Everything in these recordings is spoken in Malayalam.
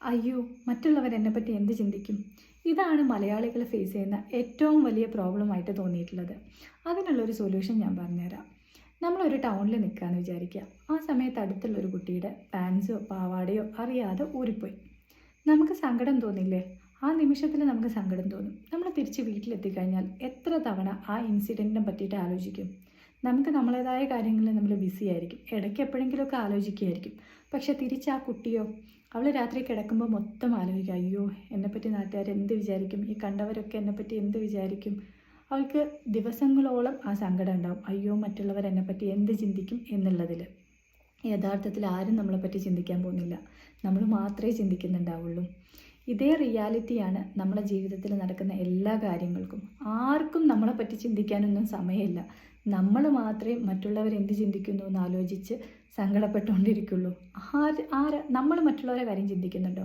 അയ്യോ, മറ്റുള്ളവരെന്നെ പറ്റി എന്ത് ചിന്തിക്കും? ഇതാണ് മലയാളികൾ ഫേസ് ചെയ്യുന്ന ഏറ്റവും വലിയ പ്രോബ്ലമായിട്ട് തോന്നിയിട്ടുള്ളത്. അതിനുള്ളൊരു സൊല്യൂഷൻ ഞാൻ പറഞ്ഞുതരാം. നമ്മളൊരു ടൗണിൽ നിൽക്കുകയെന്ന് വിചാരിക്കുക. ആ സമയത്ത് അടുത്തുള്ളൊരു കുട്ടിയുടെ പാൻസോ പാവാടയോ അറിയാതെ ഊരിപ്പോയി. നമുക്ക് സങ്കടം തോന്നില്ലേ? ആ നിമിഷത്തിൽ നമുക്ക് സങ്കടം തോന്നും. നമ്മൾ തിരിച്ച് വീട്ടിലെത്തിക്കഴിഞ്ഞാൽ എത്ര തവണ ആ ഇൻസിഡൻറ്റിനെ പറ്റിയിട്ട് ആലോചിക്കും? നമുക്ക് നമ്മളേതായ കാര്യങ്ങളിൽ നമ്മൾ ബിസി ആയിരിക്കും, ഇടയ്ക്ക് എപ്പോഴെങ്കിലുമൊക്കെ ആലോചിക്കുകയായിരിക്കും. പക്ഷെ തിരിച്ച് ആ കുട്ടിയോ, അവൾ രാത്രി കിടക്കുമ്പോൾ മൊത്തം ആലോചിക്കുക, അയ്യോ എന്നെപ്പറ്റി നാട്ടുകാർ എന്ത് വിചാരിക്കും, ഈ കണ്ടവരൊക്കെ എന്നെപ്പറ്റി എന്ത് വിചാരിക്കും. അവൾക്ക് ദിവസങ്ങളോളം ആ സങ്കടം ഉണ്ടാവും, അയ്യോ മറ്റുള്ളവർ എന്നെപ്പറ്റി എന്ത് ചിന്തിക്കും എന്നുള്ളതിൽ. യഥാർത്ഥത്തിൽ ആരും നമ്മളെപ്പറ്റി ചിന്തിക്കാൻ പോകുന്നില്ല, നമ്മൾ മാത്രമേ ചിന്തിക്കുന്നുണ്ടാവുള്ളൂ. ഇതേ റിയാലിറ്റിയാണ് നമ്മുടെ ജീവിതത്തിൽ നടക്കുന്ന എല്ലാ കാര്യങ്ങൾക്കും. ആർക്കും നമ്മളെപ്പറ്റി ചിന്തിക്കാനൊന്നും സമയമില്ല. നമ്മൾ മാത്രമേ മറ്റുള്ളവർ എന്ത് ചിന്തിക്കുന്നു എന്ന് ആലോചിച്ച് സങ്കടപ്പെട്ടുകൊണ്ടിരിക്കുള്ളൂ. നമ്മൾ മറ്റുള്ളവരെ കാര്യം ചിന്തിക്കുന്നുണ്ടോ?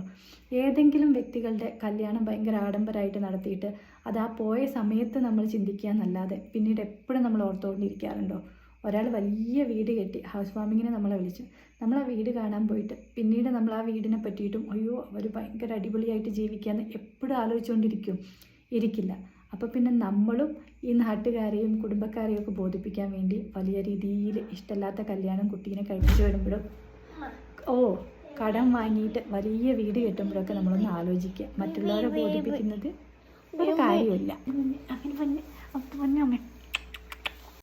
ഏതെങ്കിലും വ്യക്തികളുടെ കല്യാണം ഭയങ്കര ആഡംബരമായിട്ട് നടത്തിയിട്ട് അത് ആ പോയ സമയത്ത് നമ്മൾ ചിന്തിക്കുക എന്നല്ലാതെ പിന്നീട് എപ്പോഴും നമ്മൾ ഓർത്തുകൊണ്ടിരിക്കാറുണ്ടോ? ഒരാൾ വലിയ വീട് കെട്ടി ഹൗസ് വാമിങ്ങിനെ നമ്മളെ വിളിച്ചു, നമ്മൾ ആ വീട് കാണാൻ പോയിട്ട് പിന്നീട് നമ്മൾ ആ വീടിനെ പറ്റിയിട്ടും അയ്യോ അവർ ഭയങ്കര അടിപൊളിയായിട്ട് ജീവിക്കാമെന്ന് എപ്പോഴും ആലോചിച്ചുകൊണ്ടിരിക്കും? ഇരിക്കില്ല. അപ്പോൾ പിന്നെ നമ്മളും ഈ നാട്ടുകാരെയും കുടുംബക്കാരെയും ഒക്കെ ബോധിപ്പിക്കാൻ വേണ്ടി വലിയ രീതിയിൽ ഇഷ്ടമില്ലാത്ത കല്യാണം കുട്ടീനെ കഴിപ്പിച്ച് വരുമ്പോഴും കടം വാങ്ങിയിട്ട് വലിയ വീട് കെട്ടുമ്പോഴൊക്കെ നമ്മളൊന്ന് ആലോചിക്കുക. മറ്റുള്ളവരെ ബോധിപ്പിക്കുന്നത് ഒരു കാര്യമില്ല.